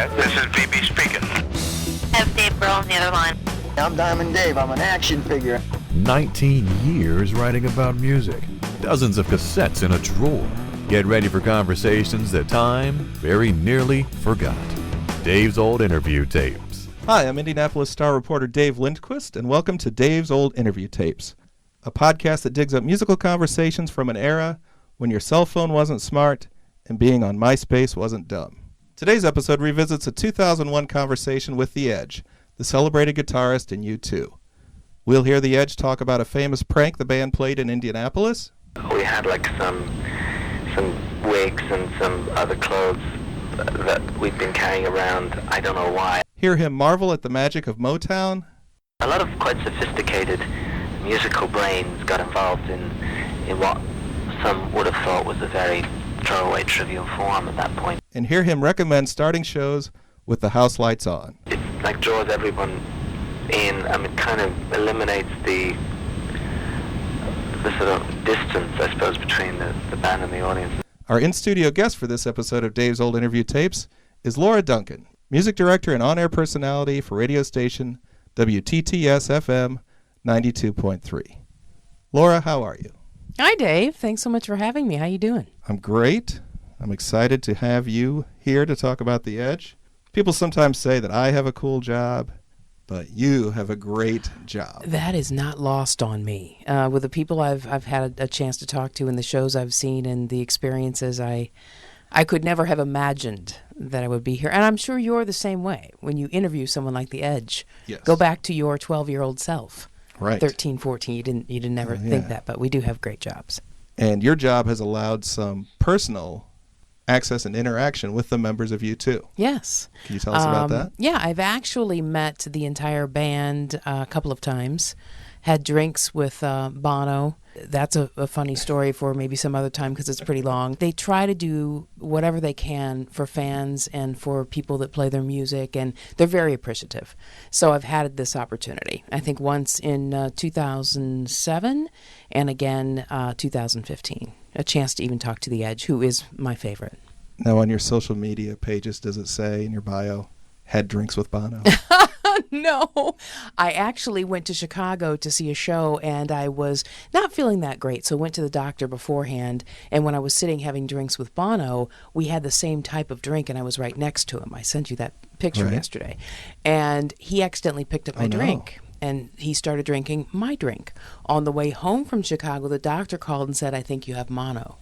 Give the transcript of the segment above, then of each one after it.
Yes, this is BB speaking. I have Dave Burl on the other line. I'm Diamond Dave. I'm an action figure. 19 years writing about music. Dozens of cassettes in a drawer. Get ready for conversations that time very nearly forgot. Dave's Old Interview Tapes. Hi, I'm Indianapolis Star reporter Dave Lindquist, and welcome to Dave's Old Interview Tapes, a podcast that digs up musical conversations from an era when your cell phone wasn't smart and being on MySpace wasn't dumb. Today's episode revisits a 2001 conversation with The Edge, the celebrated guitarist in U2. We'll hear The Edge talk about a famous prank the band played in Indianapolis. We had like some wigs and some other clothes that we'd been carrying around, I don't know why. Hear him marvel at the magic of Motown. A lot of quite sophisticated musical brains got involved in what some would have thought was a very throwaway, trivial form at that point. And hear him recommend starting shows with the house lights on. It like draws everyone in, and it kind of eliminates the sort of distance, I suppose, between the band and the audience. Our in-studio guest for this episode of Dave's Old Interview Tapes is Laura Duncan, music director and on-air personality for radio station WTTS-FM 92.3. Laura, how are you? Hi, Dave. Thanks so much for having me. How you doing? I'm great. I'm excited to have you here to talk about The Edge. People sometimes say that I have a cool job, but you have a great job. That is not lost on me. With the people I've had a chance to talk to and the shows I've seen and the experiences, I could never have imagined that I would be here. And I'm sure you're the same way when you interview someone like The Edge. Yes. Go back to your 12-year-old self. Right. 13, 14. You didn't ever think that, but we do have great jobs. And your job has allowed some personal access and interaction with the members of U2. Yes. Can you tell us about that? Yeah, I've actually met the entire band a couple of times, had drinks with Bono. That's a funny story for maybe some other time because it's pretty long. They try to do whatever they can for fans and for people that play their music, and they're very appreciative. So I've had this opportunity, I think once in 2007 and again 2015, a chance to even talk to The Edge, who is my favorite. Now, on your social media pages, does it say in your bio, had drinks with Bono? No. I actually went to Chicago to see a show, and I was not feeling that great, so went to the doctor beforehand, and when I was sitting having drinks with Bono, we had the same type of drink, and I was right next to him. I sent you that picture yesterday. And he accidentally picked up my drink. And he started drinking my drink. On the way home from Chicago, the doctor called and said, I think you have mono.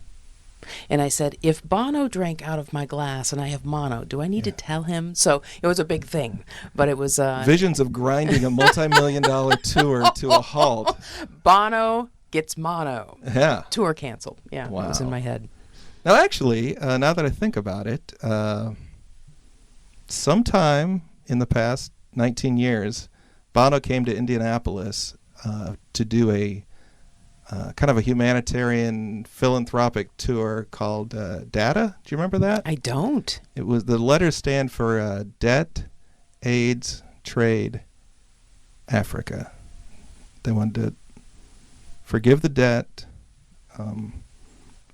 And I said, if Bono drank out of my glass and I have mono, do I need to tell him? So it was a big thing, but it was... Visions of grinding a multi-million-dollar tour to a halt. Bono gets mono. Yeah. Tour canceled. Yeah, wow. It was in my head. Now, actually, now that I think about it, sometime in the past 19 years, Bono came to Indianapolis to do a kind of a humanitarian philanthropic tour called DATA. Do you remember that? I don't. It was, the letters stand for Debt, AIDS, Trade, Africa. They wanted to forgive the debt,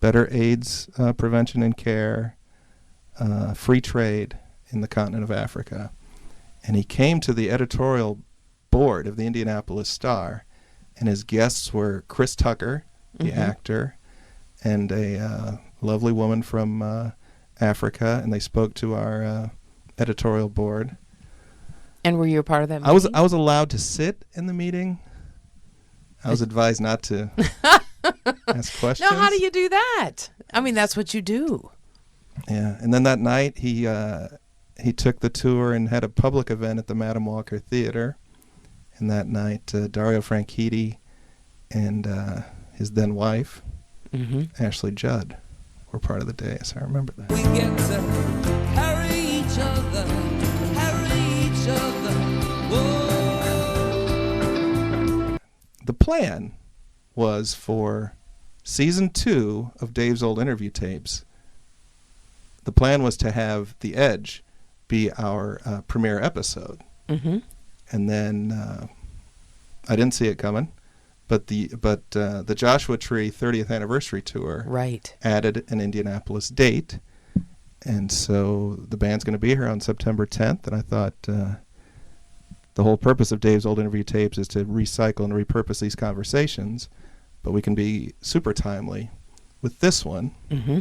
better AIDS prevention and care, free trade in the continent of Africa. And he came to the editorial board of the Indianapolis Star, and his guests were Chris Tucker, the actor, and a lovely woman from Africa, and they spoke to our editorial board. And were you a part of that meeting? I was allowed to sit in the meeting. I was advised not to ask questions. No, how do you do that? I mean, that's what you do. Yeah, and then that night he took the tour and had a public event at the Madam Walker Theater. And that night, Dario Franchitti and his then wife, Ashley Judd, were part of the day, so I remember that. We get to carry each other, whoa. The plan was for season 2 of Dave's Old Interview Tapes. The plan was to have The Edge be our premiere episode. Mm-hmm. And then I didn't see it coming, but the Joshua Tree 30th anniversary tour right. added an Indianapolis date, And so the band's going to be here on September 10th, and I thought the whole purpose of Dave's Old Interview Tapes is to recycle and repurpose these conversations, but we can be super timely with this one. Mm-hmm.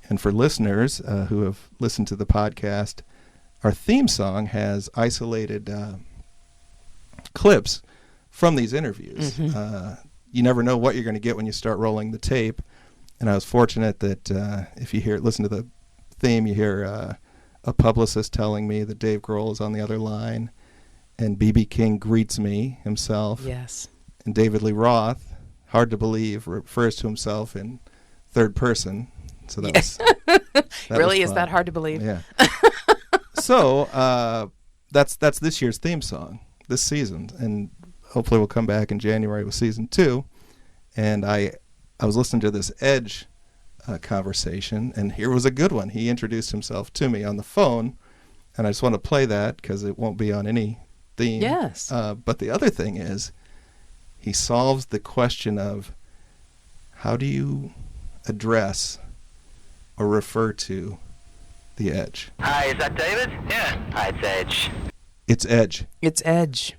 And for listeners who have listened to the podcast, our theme song has isolated clips from these interviews. Mm-hmm. You never know what you're going to get when you start rolling the tape. And I was fortunate that if you listen to the theme, you hear a publicist telling me that Dave Grohl is on the other line, and B.B. King greets me himself. Yes. And David Lee Roth, hard to believe, refers to himself in third person. So that was that really was is fun. that hard to believe? Yeah. So that's this year's theme song this season, and hopefully we'll come back in January with season 2. And I was listening to this Edge conversation, and here was a good one. He introduced himself to me on the phone, and I just want to play that because it won't be on any theme. Yes. But the other thing is, he solves the question of how do you address or refer to the Edge. Hi, is that David? Yeah. Hi, it's Edge. It's Edge. It's Edge.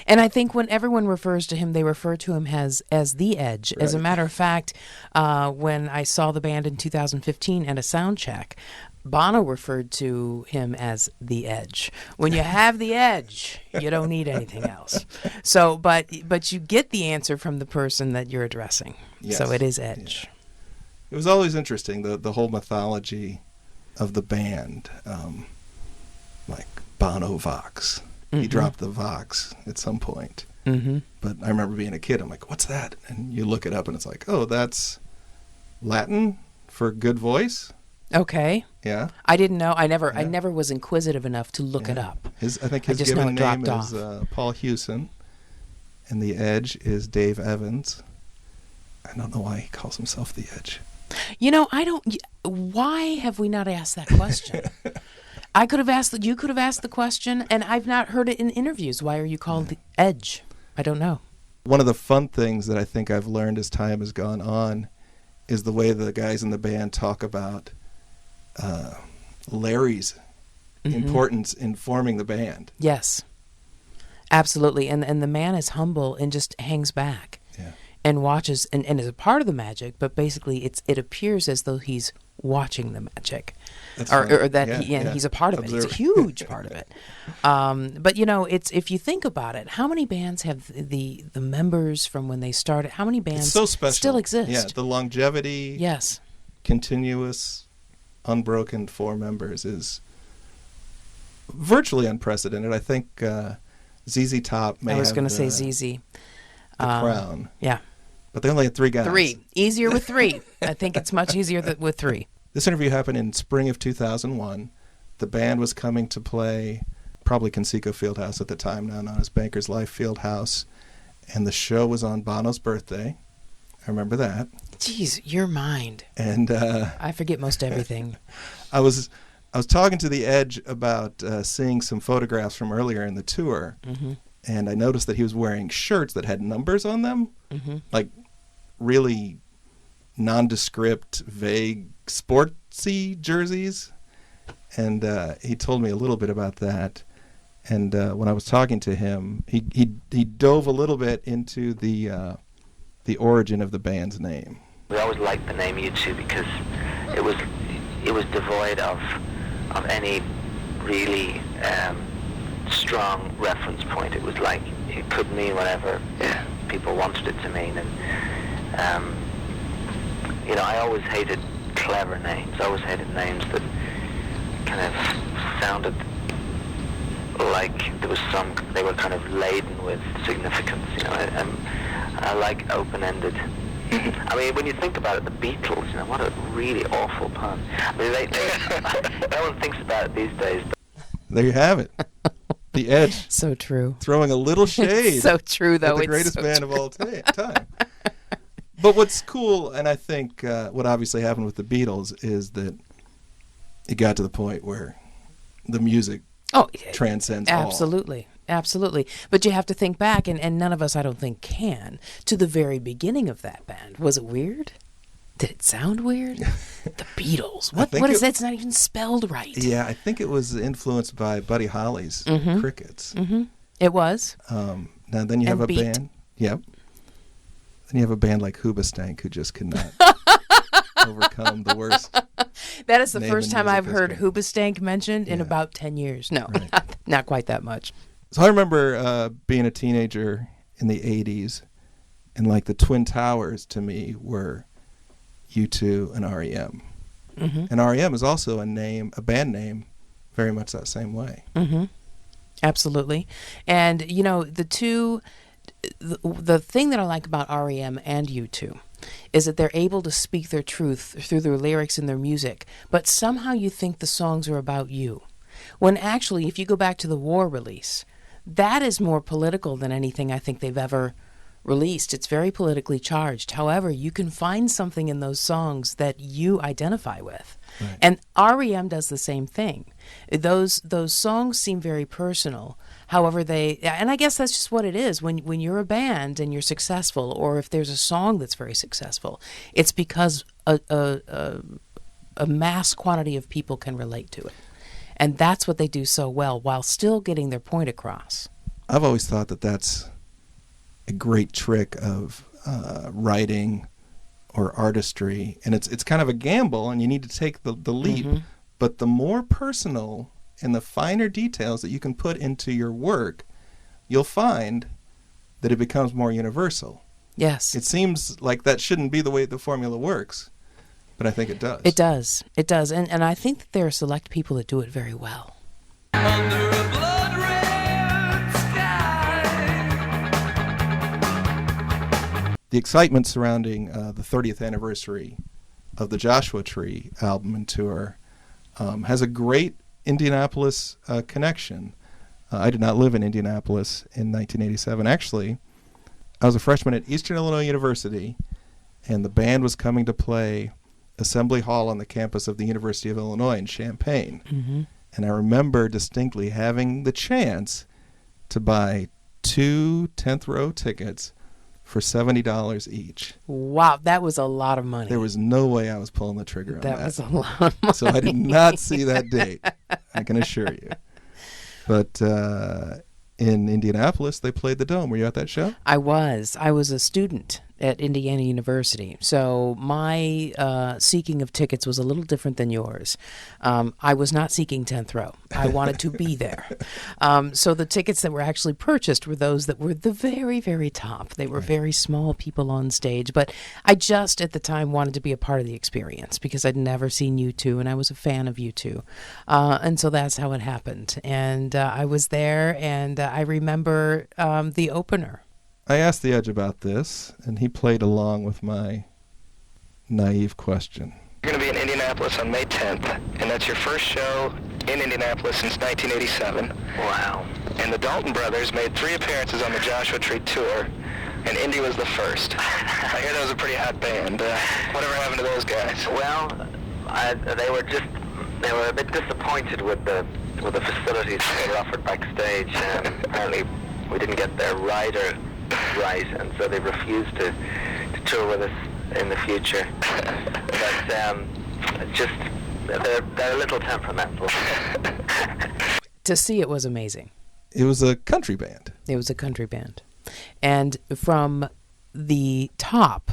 And I think when everyone refers to him, they refer to him as the Edge. As a matter of fact, when I saw the band in 2015 at a sound check, Bono referred to him as the Edge. When you have the Edge, you don't need anything else. So, but you get the answer from the person that you're addressing. Yes. So it is Edge. Yeah. It was always interesting, the whole mythology of the band, like Bono Vox. He dropped the Vox at some point. Mm-hmm. But I remember being a kid, I'm like, what's that? And you look it up and it's like, oh, that's Latin for good voice? Okay. Yeah. I didn't know. I never was inquisitive enough to look it up. I think his just know given it name dropped is off. Paul Hewson, and the Edge is Dave Evans. I don't know why he calls himself the Edge. You know, why have we not asked that question? I could have asked, you could have asked the question, and I've not heard it in interviews. Why are you called the Edge? I don't know. One of the fun things that I think I've learned as time has gone on is the way the guys in the band talk about Larry's importance in forming the band. Yes, absolutely. And the man is humble and just hangs back and watches and is a part of the magic, but basically it appears as though he's watching the magic. Or that he's a part of it. He's a huge part of it. But you know, it's if you think about it, how many bands have the members from when they started? How many bands it's so special. still exist? Yeah, the longevity. Yes. Continuous, unbroken 4 members is virtually unprecedented. I think ZZ Top may have I was going to say ZZ. The crown. Yeah. But they only had 3 guys. 3. Easier with 3. I think it's much easier with 3. This interview happened in spring of 2001. The band was coming to play probably Conseco Fieldhouse at the time, now known as Bankers Life Fieldhouse. And the show was on Bono's birthday. I remember that. Jeez, your mind. And I forget most everything. I was talking to the Edge about seeing some photographs from earlier in the tour, and I noticed that he was wearing shirts that had numbers on them, like really nondescript, vague, sportsy jerseys. And he told me a little bit about that. And when I was talking to him, he dove a little bit into the origin of the band's name. We always liked the name U2 because it was devoid of any really strong reference point. It was like it could mean whatever people wanted it to mean, and you know, I always hated clever names. I always hated names that kind of sounded like they were kind of laden with significance. You know, and I like open-ended. I mean, when you think about it, the Beatles, you know, what a really awful pun. I mean, no one thinks about it these days. There you have it. The Edge. So true. Throwing a little shade. So true, though. At the greatest band of all time. But what's cool, and I think what obviously happened with the Beatles, is that it got to the point where the music transcends all. Absolutely. But you have to think back, and none of us, I don't think, can, to the very beginning of that band. Was it weird Did it sound weird? The Beatles. What think is it- that? It's not even spelled right. Yeah, I think it was influenced by Buddy Holly's Crickets. It was. Now then you have And a Beat. band. Yep. Then you have a band like Hoobastank who just cannot overcome the worst. That is the Name first and time music I've heard history. Hoobastank mentioned in Yeah. about 10 years. No, Right. not quite that much. So I remember being a teenager in the 80s, and like the Twin Towers to me were U2 and REM. And REM is also a band name, very much that same way. Absolutely. And, you know, the thing that I like about REM and U2 is that they're able to speak their truth through their lyrics and their music, but somehow you think the songs are about you. When actually, if you go back to the War release, that is more political than anything I think they've ever released. It's very politically charged. However, you can find something in those songs that you identify with. Right. And REM does the same thing. Those songs seem very personal. However, and I guess that's just what it is. When you're a band and you're successful, or if there's a song that's very successful, it's because a mass quantity of people can relate to it. And that's what they do so well, while still getting their point across. I've always thought that that's a great trick of writing or artistry, and it's kind of a gamble, and you need to take the leap. But the more personal and the finer details that you can put into your work, you'll find that it becomes more universal. Yes. It seems like that shouldn't be the way the formula works, but I think it does. It does. It does. And I think that there are select people that do it very well. Under a blood-red sky. The excitement surrounding the 30th anniversary of the Joshua Tree album and tour has a great Indianapolis connection. I did not live in Indianapolis in 1987. Actually, I was a freshman at Eastern Illinois University, and the band was coming to play Assembly Hall on the campus of the University of Illinois in Champaign. And I remember distinctly having the chance to buy 2 10th row tickets for $70 each. Wow, that was a lot of money. There was no way I was pulling the trigger on that. That was a lot of money. So I did not see that date, I can assure you. But in Indianapolis, they played the Dome. Were you at that show? I was a student at Indiana University, so my seeking of tickets was a little different than yours. I was not seeking 10th row. I wanted to be there. So the tickets that were actually purchased were those that were the very, very top. They were very small people on stage, but I just at the time wanted to be a part of the experience because I'd never seen U2, and I was a fan of U2. And so that's how it happened. And I was there, and I remember the opener. I asked the Edge about this, and he played along with my naive question. You're going to be in Indianapolis on May 10th, and that's your first show in Indianapolis since 1987. Wow. And the Dalton Brothers made 3 appearances on the Joshua Tree tour, and Indy was the first. I hear that was a pretty hot band. Whatever happened to those guys? Well, they were a bit disappointed with the facilities that were offered backstage. Apparently, we didn't get their rider right, and so they refused to tour with us in the future. But they're a little temperamental. To see it was amazing. It was a country band. It was a country band. And from the top,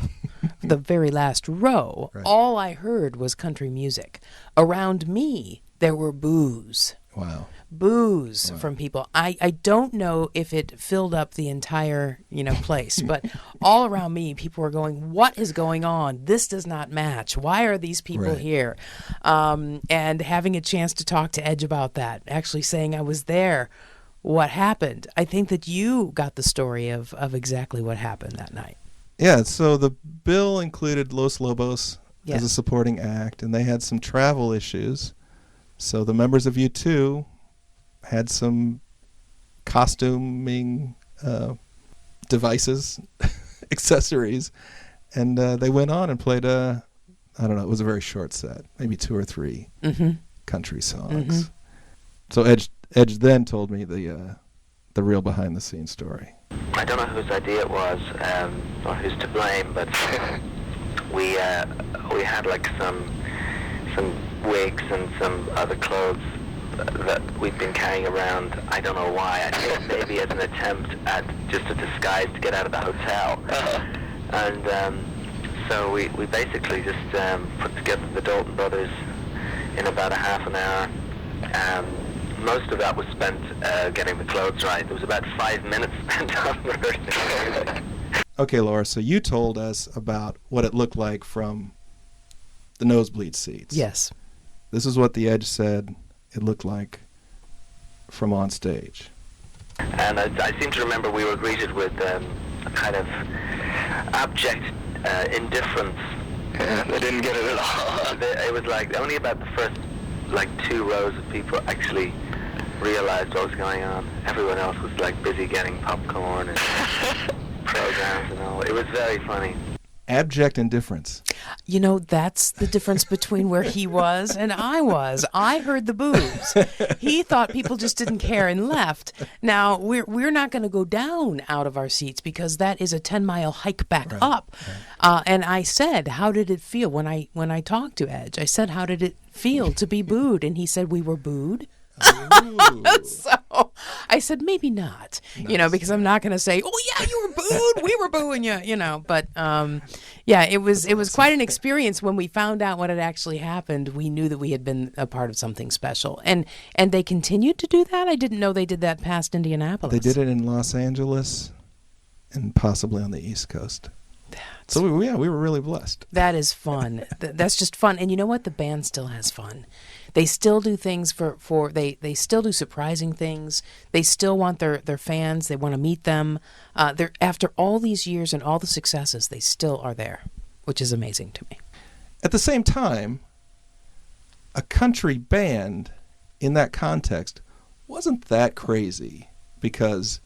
the very last row, Right. all I heard was country music. Around me, there were boos. Wow. Boos from people. I don't know if it filled up the entire, place, but all around me, people were going, "What is going on? This does not match. Why are these people Right. here?" And having a chance to talk to Edge about that, actually saying I was there, what happened? I think that you got the story of exactly what happened that night. Yeah, so the bill included Los Lobos Yeah. as a supporting act, and they had some travel issues. So the members of U2 had some costuming devices, accessories, and they went on and played it was a very short set, maybe 2 or 3 country songs. So Edge then told me the real behind-the-scenes story. I don't know whose idea it was, or who's to blame, but we had like some wigs and some other clothes that we'd been carrying around. I don't know why. I think maybe as an attempt at just a disguise to get out of the hotel. And so we basically just put together the Dalton Brothers in about a half an hour. Most of that was spent getting the clothes right. There was about 5 minutes spent on rehearsing. Okay, Laura, so you told us about what it looked like from the nosebleed seats. Yes. This is what The Edge said it looked like from on stage. And I seem to remember we were greeted with a kind of abject indifference. Yeah, they didn't get it at all. It was like only about the first like 2 rows of people actually realized what was going on. Everyone else was like busy getting popcorn and programs and all. It was very funny. Abject indifference. You know, that's the difference between where he was and I was. I heard the boos. He thought people just didn't care and left. Now, we're not going to go down out of our seats because that is a 10-mile hike back up. Right. And I said, how did it feel when I talked to Edge? I said, how did it feel to be booed? And he said, we were booed. So I said, maybe not, nice. Because I'm not going to say, oh yeah, you were booed, we were booing you, but yeah, it was quite an experience. When we found out what had actually happened, we knew that we had been a part of something special, and they continued to do that. I didn't know they did that past Indianapolis. They did it in Los Angeles and possibly on the East Coast. So we were really blessed. That is fun. That's just fun. And you know what? The band still has fun. They still do things they still do surprising things. They still want their fans. They want to meet them. They're after all these years and all the successes, they still are there, which is amazing to me. At the same time, a country band in that context wasn't that crazy because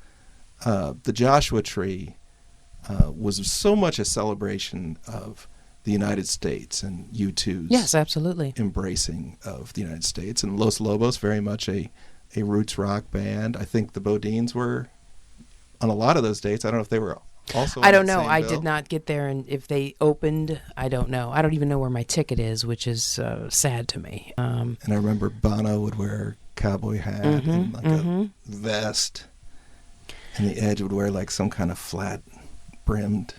the Joshua Tree was so much a celebration of the United States and U2's yes, absolutely embracing of the United States, and Los Lobos very much a roots rock band. I think the Bodines were on a lot of those dates. I don't know if they were also I don't know. I did not get there, and if they opened, I don't know. I don't even know where my ticket is, which is sad to me. And I remember Bono would wear a cowboy hat and like a vest, and the Edge would wear like some kind of flat brimmed.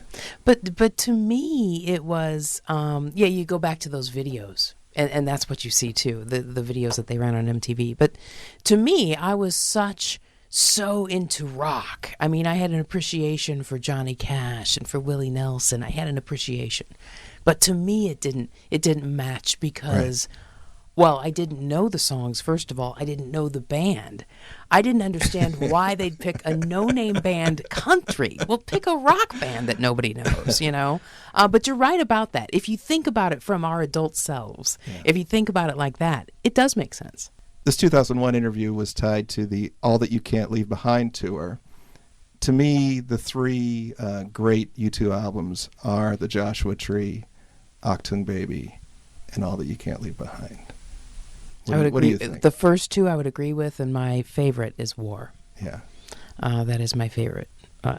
But to me, it was you go back to those videos, and that's what you see too, the videos that they ran on MTV. But to me, I was so into rock. I mean, I had an appreciation for Johnny Cash and for Willie Nelson. I had an appreciation, but to me, it didn't match because. Right. Well, I didn't know the songs, first of all. I didn't know the band. I didn't understand why they'd pick a no-name band country. Well, pick a rock band that nobody knows, But you're right about that. If you think about it from our adult selves, if you think about it like that, it does make sense. This 2001 interview was tied to the All That You Can't Leave Behind tour. To me, the 3 great U2 albums are The Joshua Tree, Achtung Baby, and All That You Can't Leave Behind. What do you think? The first 2 I would agree with, and my favorite is War. Yeah. That is my favorite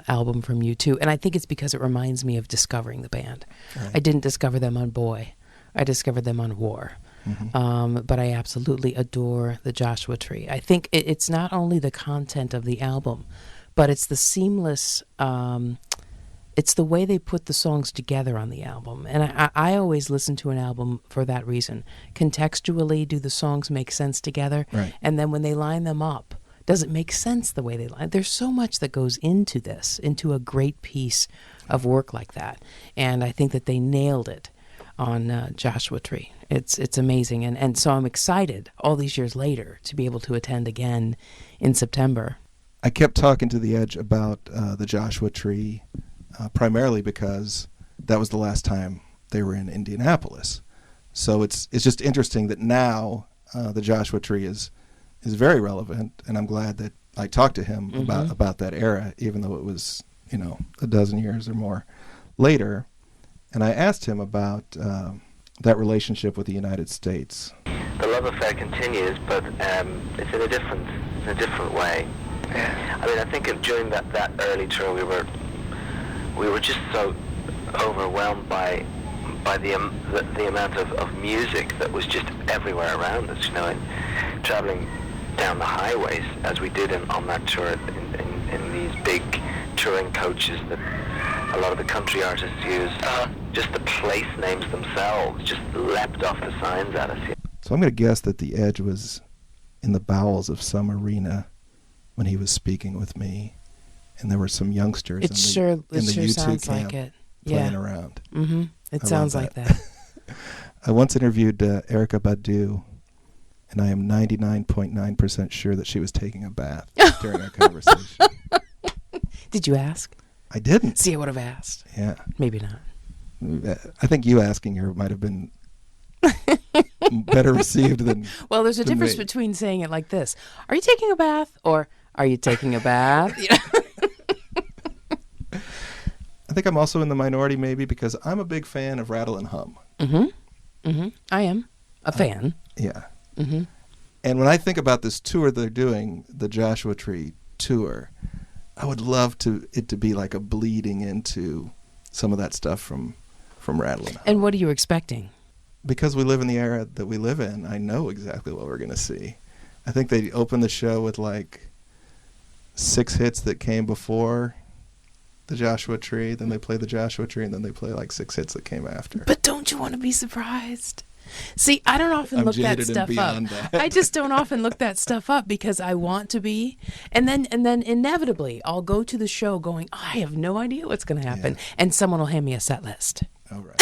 album from U2. And I think it's because it reminds me of discovering the band. Right. I didn't discover them on Boy. I discovered them on War. Mm-hmm. But I absolutely adore the Joshua Tree. I think it's not only the content of the album, but it's the seamless... it's the way they put the songs together on the album. And I always listen to an album for that reason. Contextually, do the songs make sense together? Right. And then when they line them up, does it make sense the way they line? There's so much that goes into this, into a great piece of work like that. And I think that they nailed it on Joshua Tree. It's amazing. And so I'm excited all these years later to be able to attend again in September. I kept talking to The Edge about the Joshua Tree, primarily because that was the last time they were in Indianapolis. So it's just interesting that now the Joshua Tree is very relevant, and I'm glad that I talked to him about that era, even though it was a dozen years or more later. And I asked him about that relationship with the United States. The love affair continues, but it's in a different way. Yeah. I mean, I think during that early tour, we were just so overwhelmed by by the amount of music that was just everywhere around us, and traveling down the highways as we did on that tour in these big touring coaches that a lot of the country artists use. Just the place names themselves just leapt off the signs at us. So I'm going to guess that the Edge was in the bowels of some arena when he was speaking with me, and there were some youngsters in the U2 sounds camp like it. playing around. Mm-hmm. It I sounds love like that. I once interviewed Erykah Badu, and I am 99.9% sure that she was taking a bath during our conversation. Did you ask? I didn't. See, I would have asked. Yeah. Maybe not. I think you asking her might have been better received than. Well, there's a than difference me. between saying it like this: "Are you taking a bath?" or "Are you taking a bath?" I think I'm also in the minority maybe because I'm a big fan of Rattle and Hum. Mm-hmm. Mm-hmm. I am a fan. Yeah. Mm-hmm. And when I think about this tour they're doing, the Joshua Tree tour, I would love it to be like a bleeding into some of that stuff from Rattle and Hum. And what are you expecting? Because we live in the era that we live in, I know exactly what we're going to see. I think they open the show with like 6 hits that came before the Joshua Tree, then they play the Joshua Tree, and then they play like 6 hits that came after. But don't you want to be surprised? See, I don't often I'm look that jaded and stuff up. beyond that. I just don't often look that stuff up because I want to be, and then inevitably I'll go to the show going, I have no idea what's going to happen, Yeah. and someone will hand me a set list All right.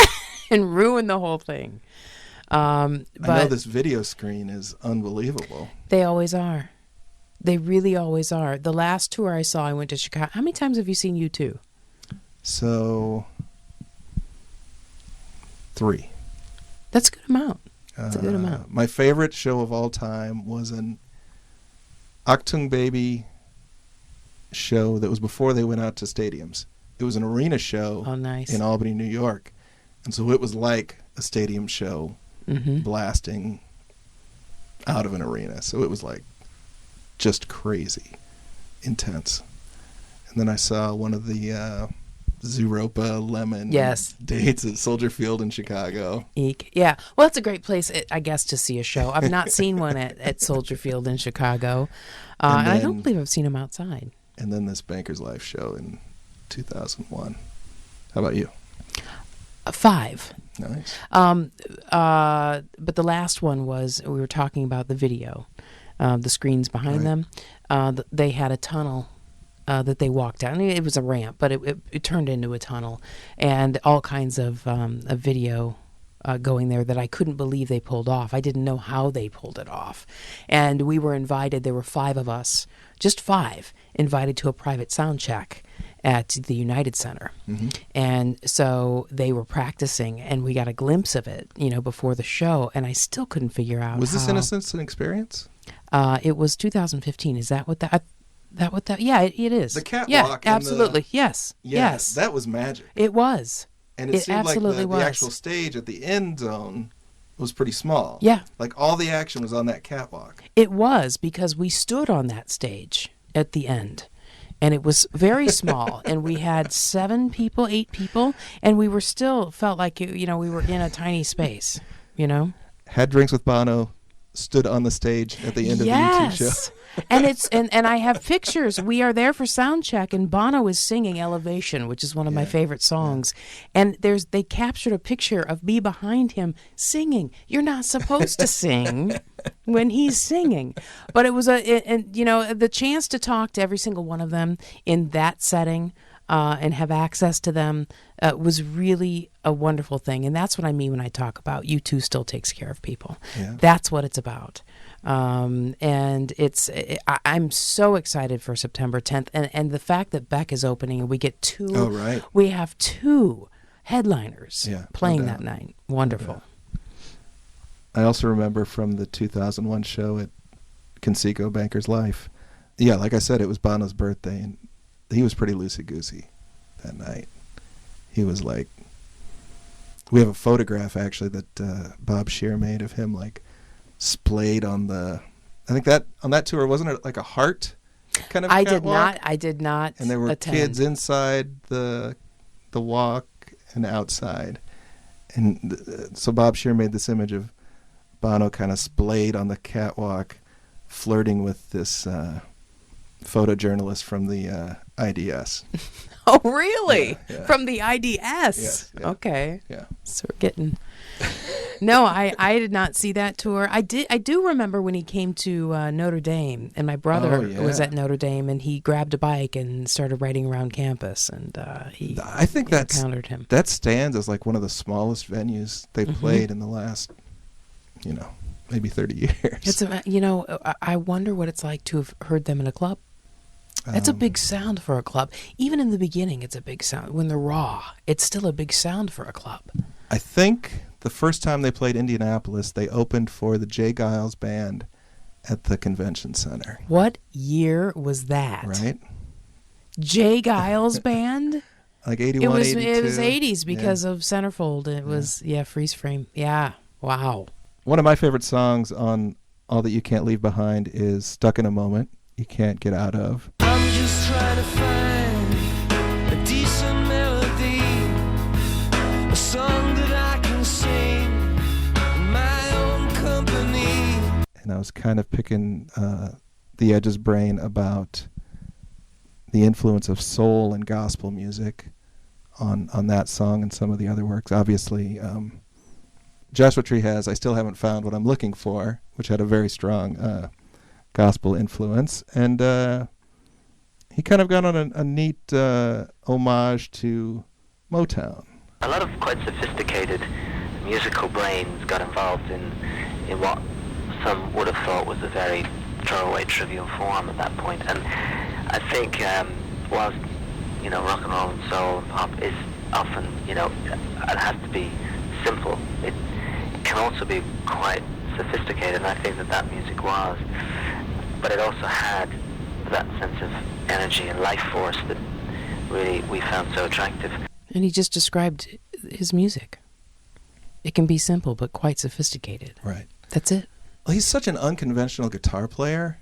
and ruin the whole thing. But I know this video screen is unbelievable. They always are. They really always are. The last tour I saw, I went to Chicago. How many times have you seen U2? So 3. That's a good amount. That's a good amount. My favorite show of all time was an Achtung Baby show that was before they went out to stadiums. It was an arena show Oh, nice. in Albany, New York. And so it was like a stadium show Mm-hmm. blasting out of an arena. So it was like just crazy intense. And then I saw one of the Zooropa Lemon Yes. dates at Soldier Field in Chicago. Eek. Yeah. Well, it's a great place, I guess, to see a show. I've not seen one at Soldier Field in Chicago. And I don't believe I've seen them outside. And then this Banker's Life show in 2001. How about you? 5. Nice. But the last one was, we were talking about the video, the screens behind Right. them. They had a tunnel that they walked down. It was a ramp, but it turned into a tunnel, and all kinds of video going there that I couldn't believe they pulled off. I didn't know how they pulled it off. And we were invited, there were 5 of us, just 5, invited to a private sound check at the United Center. Mm-hmm. And so they were practicing, and we got a glimpse of it, before the show, and I still couldn't figure out Was this how. Innocence and Experience? It was 2015. Is that what that? Yeah, it is. The catwalk Yeah, and the- absolutely. Yes. Yes. That was magic. It was. And it seemed like absolutely the was. actual stage at the end zone was pretty small. Yeah. Like all the action was on that catwalk. It was, because we stood on that stage at the end. And it was very small, and we had 7 people, 8 people, and we were still felt like we were in a tiny space, Had drinks with Bono, stood on the stage at the end of the YouTube show. And it's and I have pictures. We are there for sound check, and Bono is singing Elevation, which is one of my favorite songs. And they captured a picture of me behind him singing. You're not supposed to sing when he's singing, but it was the chance to talk to every single one of them in that setting and have access to them was really a wonderful thing. And that's what I mean when I talk about U2 still takes care of people. Yeah. That's what it's about. And I'm so excited for September 10th, and the fact that Beck is opening, and we get 2. Oh, right. We have 2 headliners playing no that doubt. night. Wonderful. I also remember from the 2001 show at Conseco Banker's Life. Yeah, like I said, it was Bono's birthday, and he was pretty loosey-goosey that night. He was like, we have a photograph actually that Bob Shear made of him like splayed on the, I think that on that tour, wasn't it like a heart kind of catwalk? I did not. And there were attend. kids inside the walk and outside. And so Bob Scheer made this image of Bono kind of splayed on the catwalk, flirting with this photojournalist from the IDS. Oh, really? Yeah. From the IDS? Yes, yeah. Okay. Yeah. So we're getting... No, I did not see that tour. I do remember when he came to Notre Dame, and my brother was at Notre Dame, and he grabbed a bike and started riding around campus, and I think encountered him. That stands as like one of the smallest venues they've played in the last, maybe 30 years. It's I wonder what it's like to have heard them in a club. It's a big sound for a club. Even in the beginning, it's a big sound. When they're raw, it's still a big sound for a club. I think the first time they played Indianapolis, they opened for the Jay Giles Band at the Convention Center. What year was that? Right? Jay Giles Band? Like 81, 82. It was 80s because of Centerfold. It was, Freeze Frame. Yeah. Wow. One of my favorite songs on All That You Can't Leave Behind is Stuck in a Moment You Can't Get Out Of. I'm just trying to find a decent melody, a song that I can sing in my own company. And I was kind of picking the Edge's brain about the influence of soul and gospel music on that song and some of the other works. Obviously, Joshua Tree has I Still Haven't Found What I'm Looking For, which had a very strong gospel influence. And he kind of got on a neat homage to Motown. A lot of quite sophisticated musical brains got involved in what some would have thought was a very throwaway, trivial form at that point. And I think whilst rock and roll and soul and pop is often it has to be simple, it can also be quite sophisticated, and I think that music was. But it also had that sense of energy and life force that really we found so attractive. And he just described his music. It can be simple, but quite sophisticated. Right. That's it. Well, he's such an unconventional guitar player.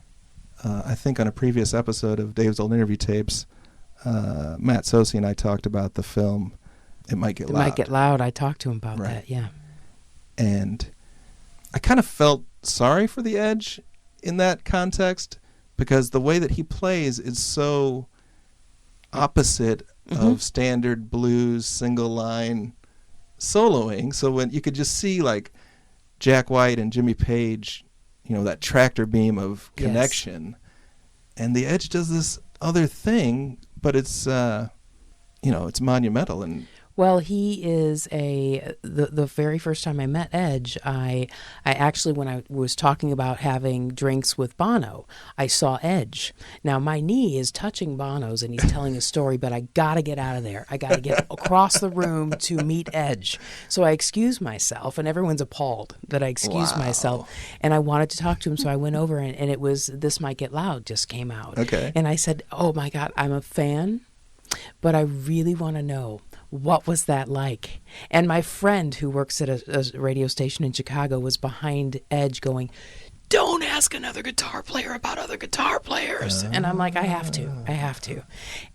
I think on a previous episode of Dave's Old Interview Tapes, Matt Sosi and I talked about the film It Might Get Loud. It Might Get Loud. I talked to him about that, yeah. And I kind of felt sorry for the Edge in that context, because the way that he plays is so opposite of standard blues single line soloing. So when you could just see like Jack White and Jimmy Page, that tractor beam of connection, and the Edge does this other thing, but it's it's monumental. And well, he is the very first time I met Edge, I actually, when I was talking about having drinks with Bono, I saw Edge. Now, my knee is touching Bono's, and he's telling a story, but I got to get out of there. I got to get across the room to meet Edge. So I excused myself, and everyone's appalled that I excused myself. And I wanted to talk to him, so I went over, and it was This Might Get Loud just came out. Okay. And I said, oh, my God, I'm a fan, but I really want to know, what was that like? And my friend who works at a radio station in Chicago was behind Edge going, don't ask another guitar player about other guitar players. And I'm like, I have to.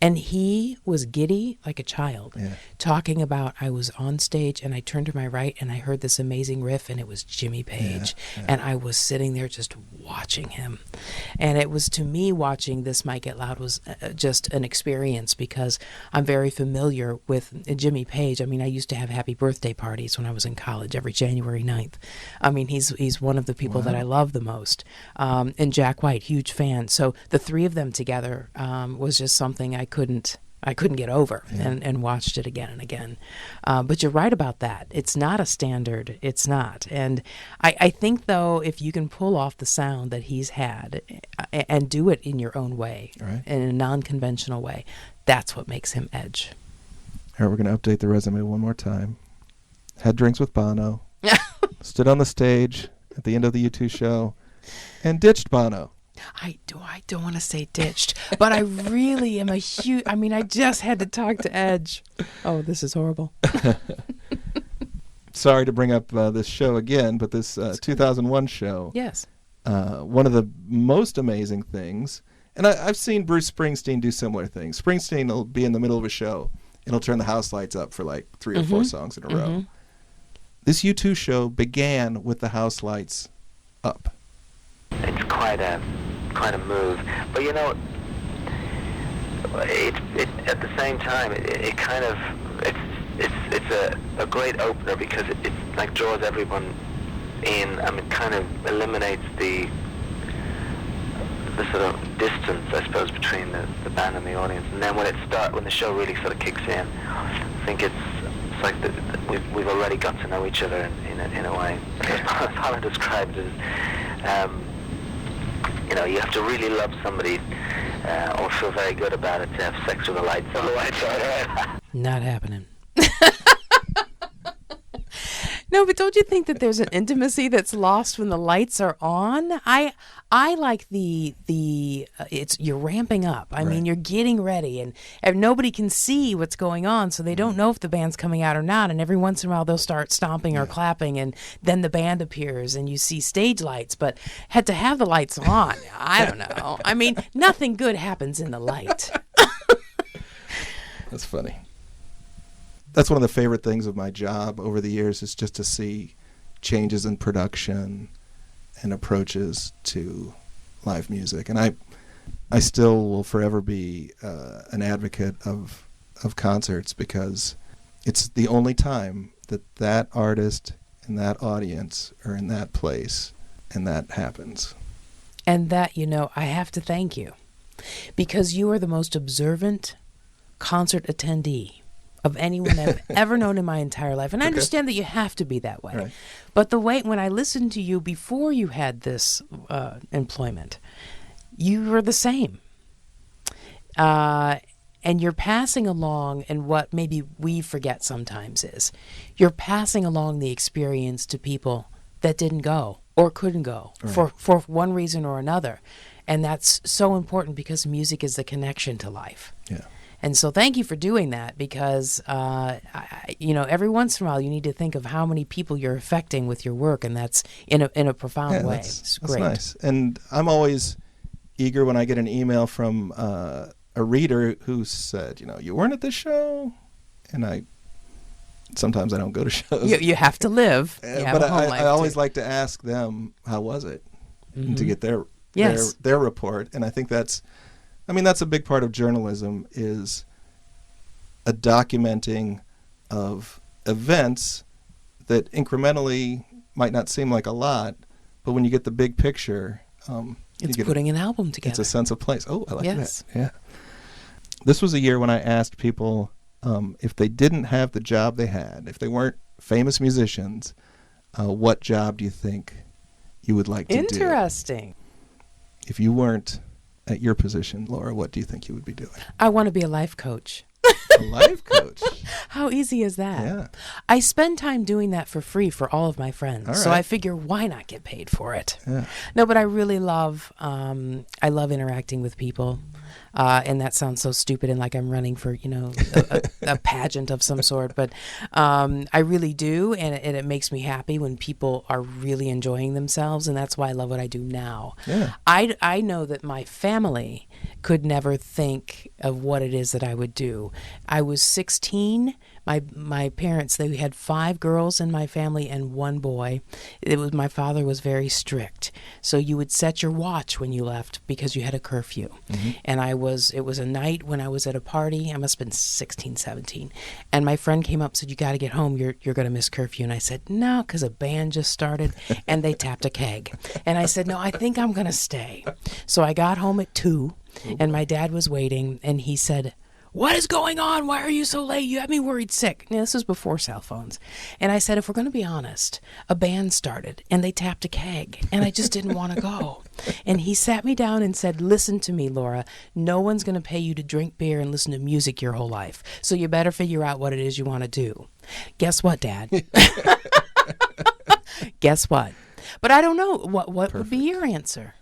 And he was giddy like a child, talking about, I was on stage and I turned to my right and I heard this amazing riff, and it was Jimmy Page. And I was sitting there just watching him. And it was, to me, watching This Might Get Loud was just an experience, because I'm very familiar with Jimmy Page. I mean, I used to have happy birthday parties when I was in college every January 9th. I mean, he's one of the people that I love the most. And Jack White, huge fan. So the three of them together was just something I couldn't get over, and watched it again and again. But you're right about that. It's not a standard. It's not. And I think, though, if you can pull off the sound that he's had and do it in your own way, in a non-conventional way, that's what makes him Edge. All right, we're going to update the resume one more time. Had drinks with Bono. Stood on the stage at the end of the U2 show and ditched Bono. I don't want to say ditched, but I really am I just had to talk to Edge. Oh, this is horrible. Sorry to bring up this show again, but this 2001 show. Yes. One of the most amazing things, and I've seen Bruce Springsteen do similar things. Springsteen will be in the middle of a show, and he'll turn the house lights up for like 3 or 4 songs in a row. This U2 show began with the house lights up. It's quite a move, but you know, it at the same time it kind of it's a great opener because it like draws everyone in. I mean, kind of eliminates the sort of distance, I suppose, between the band and the audience. And then when the show really sort of kicks in, I think it's like we've already got to know each other in a way. As Paula described it, you know, you have to really love somebody or feel very good about it to have sex with the lights on. Right? Not happening. No, but don't you think that there's an intimacy that's lost when the lights are on? I like it's you're ramping up. I mean, you're getting ready, and nobody can see what's going on, so they don't know if the band's coming out or not. And every once in a while, they'll start stomping or clapping, and then the band appears, and you see stage lights. But had to have the lights on. I don't know. I mean, nothing good happens in the light. That's funny. That's one of the favorite things of my job over the years is just to see changes in production and approaches to live music. And I still will forever be an advocate of concerts because it's the only time that artist and that audience are in that place and that happens. And that, you know, I have to thank you because you are the most observant concert attendee of anyone I've ever known in my entire life. And I understand that you have to be that way. Right. But when I listened to you before you had this employment, you were the same. And you're passing along, and what maybe we forget sometimes is, you're passing along the experience to people that didn't go or couldn't go for one reason or another. And that's so important because music is the connection to life. Yeah. And so thank you for doing that because, you know, every once in a while you need to think of how many people you're affecting with your work, and that's in a profound way. It's great. That's nice. And I'm always eager when I get an email from a reader who said, you know, you weren't at this show, and sometimes I don't go to shows. You have to live. But I always like to ask them, how was it? Mm-hmm. And to get their report. And I think that's a big part of journalism is a documenting of events that incrementally might not seem like a lot, but when you get the big picture, it's putting an album together. It's a sense of place. Oh, I like that. Yeah. This was a year when I asked people if they didn't have the job they had, if they weren't famous musicians, what job do you think you would like to do? Interesting. If you weren't at your position, Laura, what do you think you would be doing? I want to be a life coach. A life coach? How easy is that? Yeah. I spend time doing that for free for all of my friends. All right. So I figure, why not get paid for it? Yeah. No, but I really love, I love interacting with people. And that sounds so stupid and like I'm running for, you know, a pageant of some sort. But I really do, and it makes me happy when people are really enjoying themselves, and that's why I love what I do now. Yeah. I know that my family could never think of what it is that I would do. I was 16. My parents, they had 5 girls in my family and 1 boy. My father was very strict. So you would set your watch when you left because you had a curfew. Mm-hmm. And it was a night when I was at a party. I must have been 16, 17. And my friend came up and said, you got to get home. You're going to miss curfew. And I said, no, because a band just started and they tapped a keg. And I said, no, I think I'm going to stay. So I got home at 2 and my dad was waiting and he said, what is going on? Why are you so late? You have me worried sick. Now, this was before cell phones. And I said, if we're going to be honest, a band started and they tapped a keg and I just didn't want to go. And he sat me down and said, listen to me, Laura. No one's going to pay you to drink beer and listen to music your whole life. So you better figure out what it is you want to do. Guess what, Dad? Guess what? But I don't know. What would be your answer?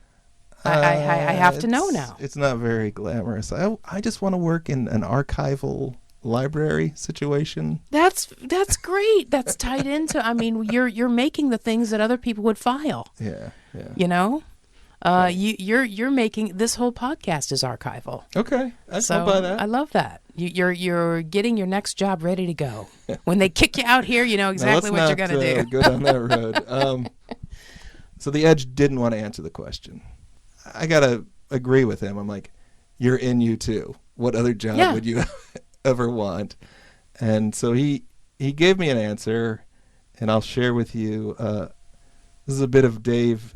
I have to know now. It's not very glamorous. I just want to work in an archival library situation. That's great. That's tied into. I mean, you're making the things that other people would file. Yeah. You know, you're making this whole podcast is archival. Okay, I'll buy that. I love that. You're getting your next job ready to go. When they kick you out here, you know exactly what you're going to do. Let's not go down that road. So the Edge didn't want to answer the question. I got to agree with him. I'm like, you're in U2. What other job would you ever want? And so he gave me an answer, and I'll share with you. This is a bit of Dave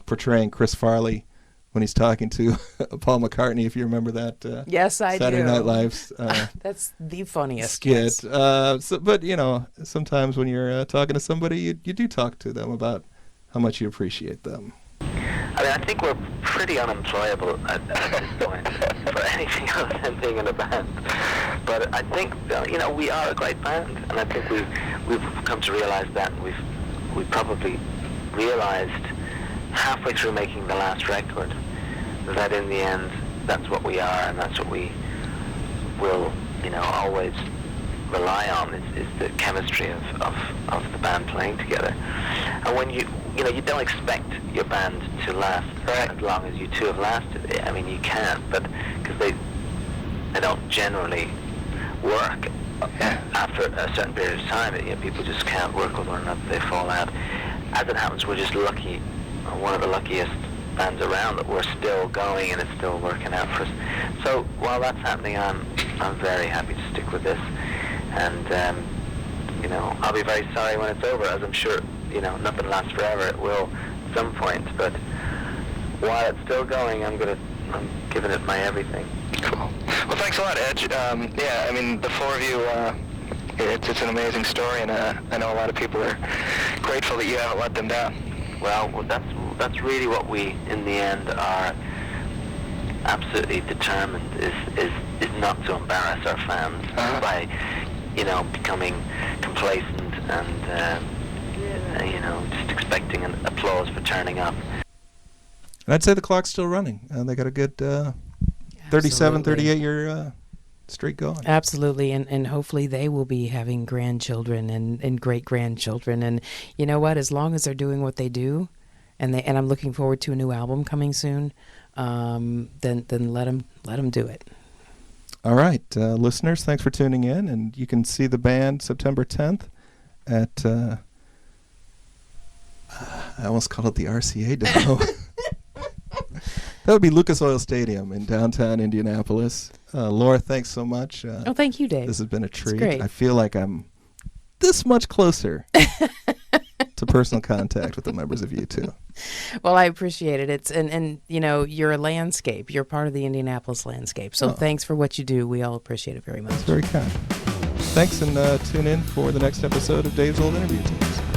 portraying Chris Farley when he's talking to Paul McCartney, if you remember that. Yes, I do. Saturday Night Live's that's the funniest skit. Yes. But, you know, sometimes when you're talking to somebody, you do talk to them about how much you appreciate them. I mean, I think we're pretty unemployable at this point for anything other than being in a band. But I think, you know, we are a great band, and I think we've come to realize that. We probably realized halfway through making the last record that in the end that's what we are, and that's what we will, you know, always rely on is the chemistry of the band playing together. And when you don't expect your band to last as long as you two have lasted. I mean, you can, but because they don't generally work after a certain period of time. You know, people just can't work with one another; they fall out. As it happens, we're just lucky, one of the luckiest bands around, that we're still going and it's still working out for us. So while that's happening, I'm very happy to stick with this, and you know, I'll be very sorry when it's over, as I'm sure, you know, nothing lasts forever. It will at some point, but while it's still going, I'm giving it my everything. Cool. Well, thanks a lot, Edge. Yeah, I mean, the four of you, it's an amazing story, and I know a lot of people are grateful that you haven't let them down. Well, that's really what we, in the end, are absolutely determined is not to embarrass our fans by, you know, becoming complacent and you know, just expecting an applause for turning up. And I'd say the clock's still running. They got a good 37, 38-year streak going. Absolutely, and hopefully they will be having grandchildren and great-grandchildren. And you know what? As long as they're doing what they do, and I'm looking forward to a new album coming soon, then let them do it. All right, listeners, thanks for tuning in. And you can see the band September 10th at, I almost called it the RCA Dome. That would be Lucas Oil Stadium in downtown Indianapolis. Laura, thanks so much. Thank you, Dave. This has been a treat. Great. I feel like I'm this much closer to personal contact with the members of U2. Well, I appreciate it. It's and you know, you're a landscape. You're part of the Indianapolis landscape. So thanks for what you do. We all appreciate it very much. That's very kind. Thanks, and tune in for the next episode of Dave's Old Interview Tapes.